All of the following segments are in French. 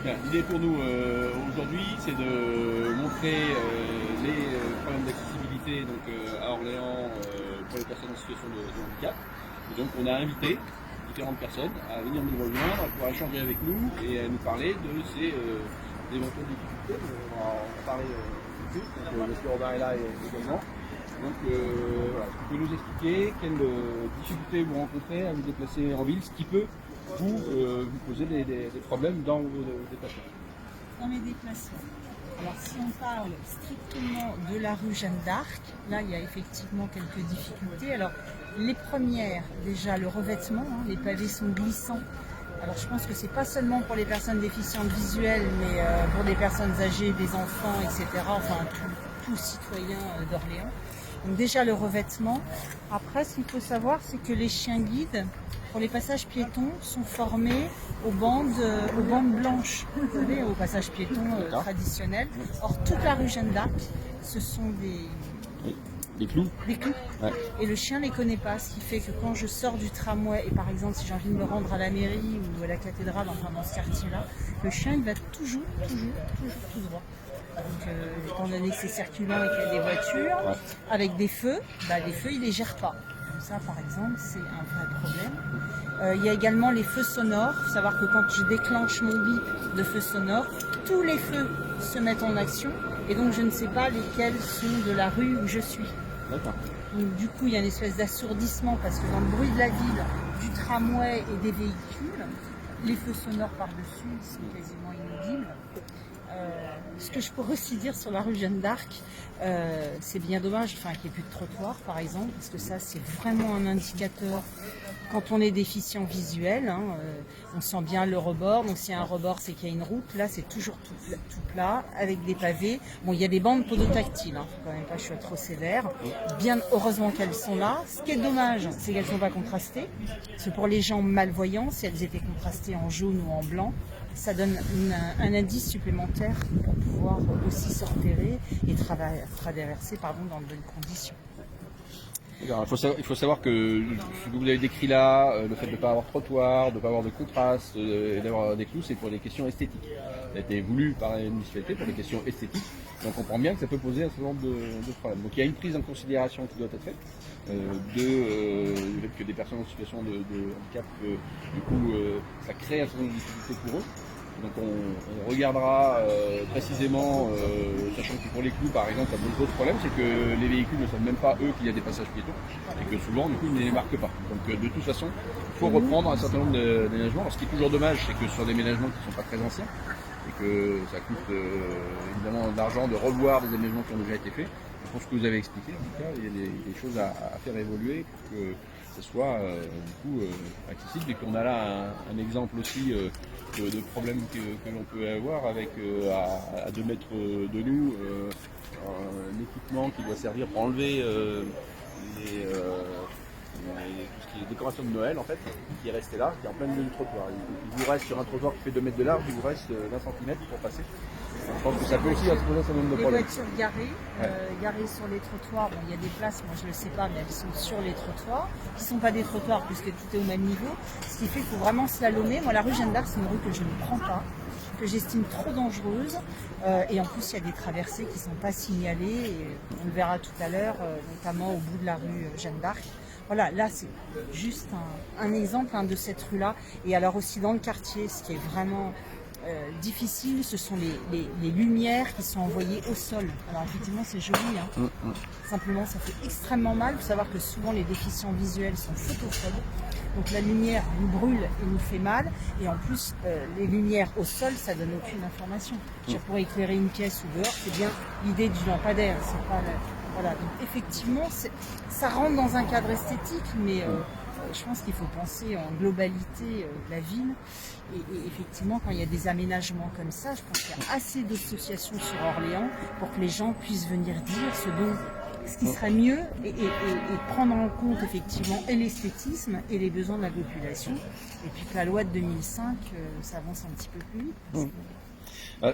L'idée pour nous aujourd'hui, c'est de montrer les problèmes d'accessibilité à Orléans pour les personnes en situation de handicap. Et donc on a invité différentes personnes à venir nous rejoindre, à pouvoir échanger avec nous et à nous parler de ces éventuelles difficultés. On va en parler tout de suite. M. Robin est là également. Donc voilà, est-ce que vous pouvez nous expliquer quelles difficultés vous rencontrez à vous déplacer en ville, ce qui peut vous poser des problèmes dans vos déplacements? Dans les déplacements. Alors si on parle strictement de la rue Jeanne d'Arc, là il y a effectivement quelques difficultés. Alors les premières, déjà le revêtement, les pavés sont glissants. Alors je pense que c'est pas seulement pour les personnes déficientes visuelles, mais pour des personnes âgées, des enfants, etc. Enfin tout citoyen d'Orléans. Donc déjà le revêtement. Après, ce qu'il faut savoir, c'est que les chiens guides, pour les passages piétons, sont formés aux bandes blanches, vous savez, aux passages piétons traditionnels. Or, toute la rue Jeanne d'Arc, ce sont des clous. Des clous. Ouais. Et le chien ne les connaît pas, ce qui fait que quand je sors du tramway, et par exemple si j'ai envie de me rendre à la mairie ou à la cathédrale, enfin dans ce quartier-là, le chien il va toujours tout droit. Donc, étant donné que c'est circulant et qu'il y a des voitures, avec des feux, les feux il les gère pas. Comme ça par exemple, c'est un vrai problème. Il y a également les feux sonores. Il faut savoir que quand je déclenche mon bip de feu sonore, tous les feux se mettent en action et donc je ne sais pas lesquels sont de la rue où je suis. Donc du coup il y a une espèce d'assourdissement parce que dans le bruit de la ville, du tramway et des véhicules, les feux sonores par-dessus sont quasiment inaudibles. Ce que je pourrais aussi dire sur la rue Jeanne d'Arc, c'est bien dommage qu'il n'y ait plus de trottoir par exemple, parce que ça c'est vraiment un indicateur quand on est déficient visuel. On sent bien le rebord, donc s'il y a un rebord c'est qu'il y a une route, là c'est toujours tout plat, avec des pavés. Bon, il y a des bandes podotactiles, faut quand même pas que je sois trop sévère, bien heureusement qu'elles sont là. Ce qui est dommage, c'est qu'elles ne sont pas contrastées, parce que pour les gens malvoyants, si elles étaient contrastées en jaune ou en blanc, ça donne un indice supplémentaire pour pouvoir aussi se repérer et traverser dans de bonnes conditions. Il faut savoir que ce que vous avez décrit là, le fait de ne pas avoir de trottoir, de ne pas avoir de contraste, et d'avoir des clous, c'est pour les questions esthétiques. Ça a été voulu par la municipalité pour les questions esthétiques. Donc on comprend bien que ça peut poser un certain nombre de problèmes. Donc il y a une prise en considération qui doit être faite du fait que des personnes en situation de handicap, ça crée un certain nombre de difficultés pour eux. Donc on regardera précisément, sachant que pour les clous par exemple, ça pose d'autres problèmes, c'est que les véhicules ne savent même pas eux qu'il y a des passages piétons et que souvent du coup ils ne les marquent pas. Donc de toute façon, il faut reprendre un certain nombre d'aménagements. Alors ce qui est toujours dommage, c'est que sur des ménagements qui ne sont pas très anciens et que ça coûte évidemment de l'argent de revoir des aménagements qui ont déjà été faits. Pour ce que vous avez expliqué, en tout cas, il y a des choses à faire évoluer pour que ce soit accessible et qu'on a là un exemple aussi de problèmes que l'on peut avoir avec à 2 mètres de nous un équipement qui doit servir pour enlever tout ce qui est décoration de Noël en fait, qui est resté là, qui est en plein milieu du trottoir. Il vous reste sur un trottoir qui fait 2 mètres de large, il vous reste 20 cm pour passer. Je pense que ça peut aussi poser un certain nombre de problèmes. Les voitures garées sur les trottoirs, il y a des places, moi je ne le sais pas, mais elles sont sur les trottoirs, qui ne sont pas des trottoirs puisque tout est au même niveau, ce qui fait qu'il faut vraiment slalomer. Moi la rue Jeanne d'Arc, c'est une rue que je ne prends pas, que j'estime trop dangereuse, et en plus il y a des traversées qui ne sont pas signalées, et on le verra tout à l'heure, notamment au bout de la rue Jeanne d'Arc. Voilà, là c'est juste un exemple de cette rue-là, et alors aussi dans le quartier, ce qui est vraiment difficile, ce sont les lumières qui sont envoyées au sol. Alors effectivement c'est joli, simplement ça fait extrêmement mal. Il faut savoir que souvent les déficients visuels sont photophobes, donc la lumière nous brûle et nous fait mal, et en plus les lumières au sol ça donne aucune information. Pour éclairer une pièce ou dehors, c'est bien l'idée du lampadaire, c'est pas voilà. Donc effectivement ça rentre dans un cadre esthétique, mais je pense qu'il faut penser en globalité de la ville. Et effectivement, quand il y a des aménagements comme ça, je pense qu'il y a assez d'associations sur Orléans pour que les gens puissent venir dire ce qui serait mieux et prendre en compte effectivement et l'esthétisme et les besoins de la population. Et puis que la loi de 2005 s'avance un petit peu plus vite.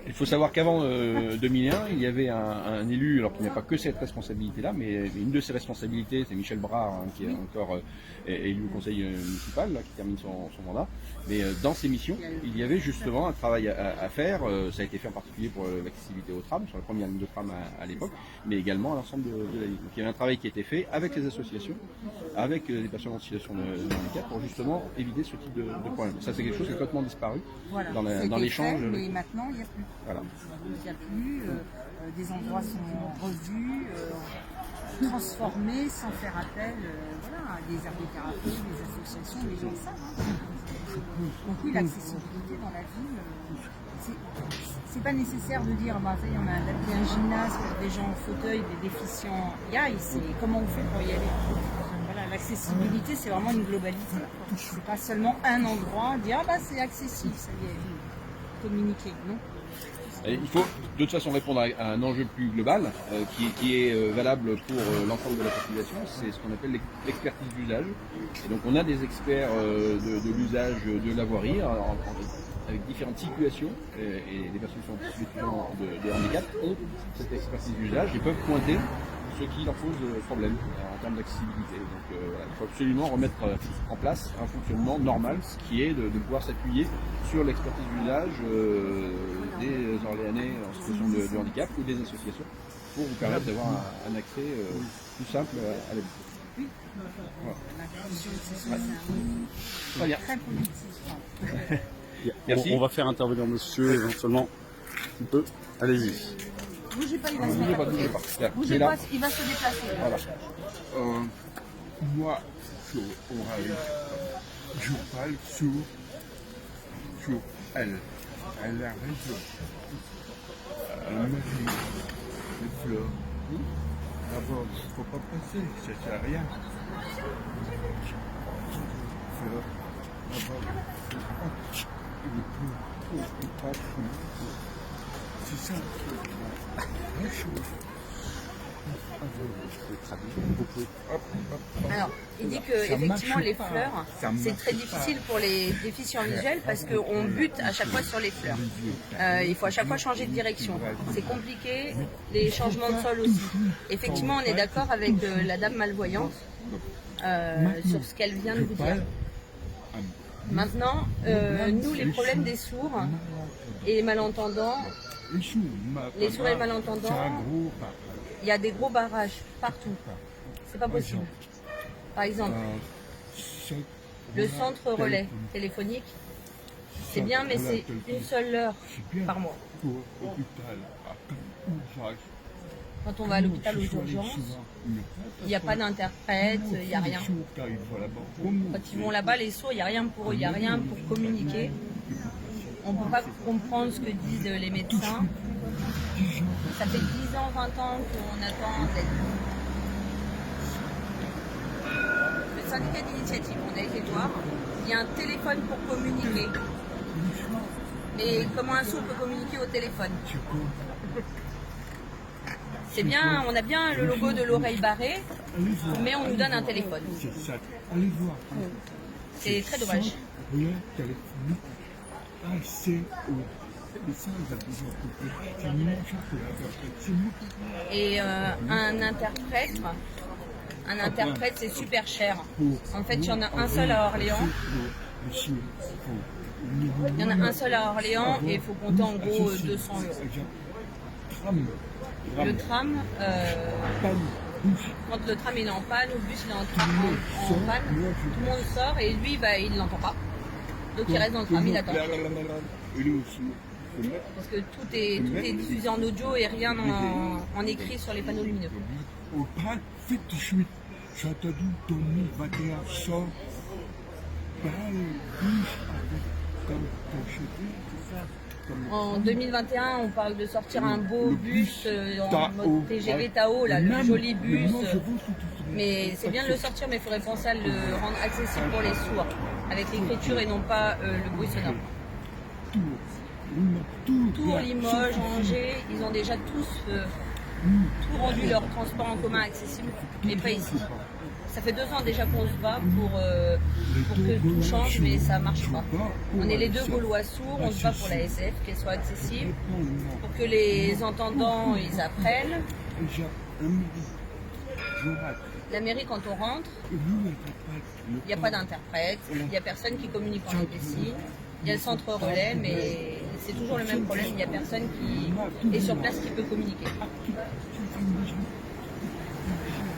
Il faut savoir qu'avant 2001, il y avait un élu, alors qu'il n'y a pas que cette responsabilité-là, mais une de ses responsabilités, c'est Michel Brard, qui est encore élu au conseil municipal, là, qui termine son mandat. Mais dans ces missions, il y avait justement un travail à faire. Ça a été fait en particulier pour l'accessibilité au tram, sur la première ligne de tram à l'époque, mais également à l'ensemble de la ligne. Donc il y avait un travail qui a été fait avec les associations, avec les personnes en situation de handicap, pour justement éviter ce type de problème. Ça, c'est quelque chose qui a complètement disparu Voilà. dans l'échange. Mais maintenant, il n'y a plus. Voilà. Il n'y a plus. Des endroits sont revus, transformés, sans faire appel voilà, à des ergothérapeutes, des associations, des gens savent. Donc oui, l'accessibilité dans la ville, c'est pas nécessaire de dire bah, ça y est, on a adapté un gymnase pour des gens en fauteuil, des déficients. C'est comment on fait pour y aller. Voilà, l'accessibilité, c'est vraiment une globalité. C'est pas seulement un endroit, dire ah bah c'est accessible, ça y est, communiquer, non. Et il faut de toute façon répondre à un enjeu plus global qui est valable pour l'ensemble de la population, c'est ce qu'on appelle l'expertise d'usage. Et donc on a des experts de l'usage de la voirie avec différentes situations et les personnes qui sont en situation de handicap ont cette expertise d'usage et peuvent pointer ce qui leur pose problème en termes d'accessibilité. Donc voilà, il faut absolument remettre en place un fonctionnement normal qui est de pouvoir s'appuyer sur l'expertise d'usage des Orléanais en situation de handicap ou des associations pour vous permettre d'avoir un accès plus simple à la vie. Voilà. Très bien. Merci. On va faire intervenir monsieur éventuellement un peu. Allez-y. Bougez pas, il va se mettre à côté. Bougez pas, il va se déplacer. Voilà. Moi, je parle sur elle. Elle a raison. Elle m'a dit, les fleurs. D'abord, il ne faut pas passer, ça ne sert à rien. Fleurs. D'abord, il faut pas c'est ça. Alors, il dit que effectivement les fleurs, c'est très difficile pour les déficients visuels parce qu'on bute à chaque fois sur les fleurs. Il faut à chaque fois changer de direction. C'est compliqué, les changements de sol aussi. Effectivement, on est d'accord avec la dame malvoyante sur ce qu'elle vient de vous dire. Maintenant, nous, les problèmes des sourds et les malentendants, les sourds et les malentendants, il y a des gros barrages partout. C'est pas possible. Par exemple, le centre relais téléphonique, c'est bien, mais c'est une seule heure par mois. Quand on va à l'hôpital aux urgences, il n'y a pas d'interprète, il n'y a rien. Quand ils vont là-bas, les sourds, il n'y a rien pour eux, il n'y a rien pour communiquer. On ne peut pas comprendre ce que disent les médecins. Ça fait 10 ans, 20 ans qu'on attend d'être. Le syndicat d'initiative, on a été voir, il y a un téléphone pour communiquer. Mais comment un sourd peut communiquer au téléphone? C'est bien, on a bien le logo de l'oreille barrée, mais on nous donne un téléphone. C'est très dommage. Et un interprète c'est super cher. En fait, il y en a un seul à Orléans. Il y en a un seul à Orléans et il faut compter en gros 200 €. Le tram, quand le tram il est en panne, ou le bus il est en panne, tout le monde sort et lui il ne l'entend pas. Donc il reste dans le tram, il attend. Parce que tout est diffusé en audio et rien en écrit sur les panneaux lumineux. Au pas vite de suite. J'ai entendu 2021 sort. En 2021, on parle de sortir un beau bus en mode TGV Tao, là, le joli bus. Mais c'est bien de le sortir, mais il faudrait penser à le rendre accessible pour les sourds, avec l'écriture et non pas le bruit sonore. Tours, Limoges, Angers, ils ont déjà tous tout rendu leur transport en commun accessible, mais pas ici. Ça fait 2 ans déjà qu'on se bat pour que tout change, mais ça ne marche pas. On est les deux Gaulois sourds, on se bat pour la SF, qu'elle soit accessible, pour que les entendants ils apprennent. La mairie, quand on rentre, il n'y a pas d'interprète, il n'y a personne qui communique en langue des signes. Il y a le centre relais, mais c'est toujours le même problème, il n'y a personne qui est sur place qui peut communiquer.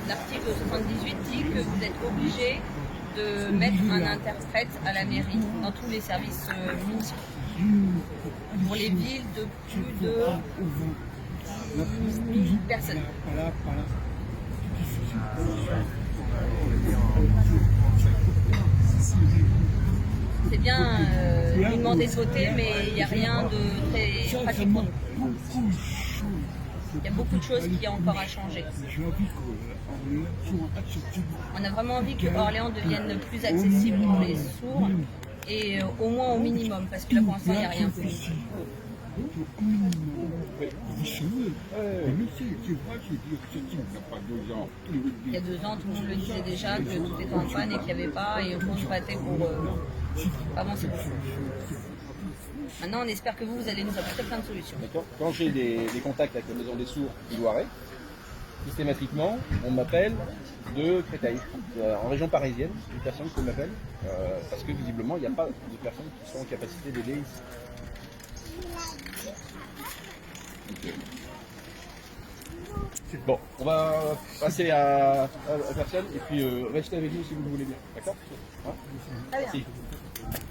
L'article 78 dit que vous êtes obligé de mettre un interprète à la mairie dans tous les services municipaux. Pour les villes de plus de 10 000 personnes. C'est bien lui demander de voter, mais il n'y a rien de très pratique pour nous. Il y a beaucoup de choses qui ont encore à changer. On a vraiment envie que Orléans devienne plus accessible pour les sourds, et au moins au minimum, parce que là pour l'instant il n'y a rien. Il y a 2 ans, tout le monde le disait déjà, que tout était en panne et qu'il n'y avait pas, et on se battait pour avancer. Maintenant, on espère que vous allez nous apporter plein de solutions. D'accord. Quand j'ai des contacts avec la Maison des Sourds du Loiret, systématiquement, on m'appelle de Créteil, en région parisienne, une personne qui m'appelle, parce que visiblement, il n'y a pas de personnes qui sont en capacité d'aider ici. Okay. Bon, on va passer à personne, et puis restez avec nous si vous le voulez bien. D'accord? Hein? Très bien. Merci.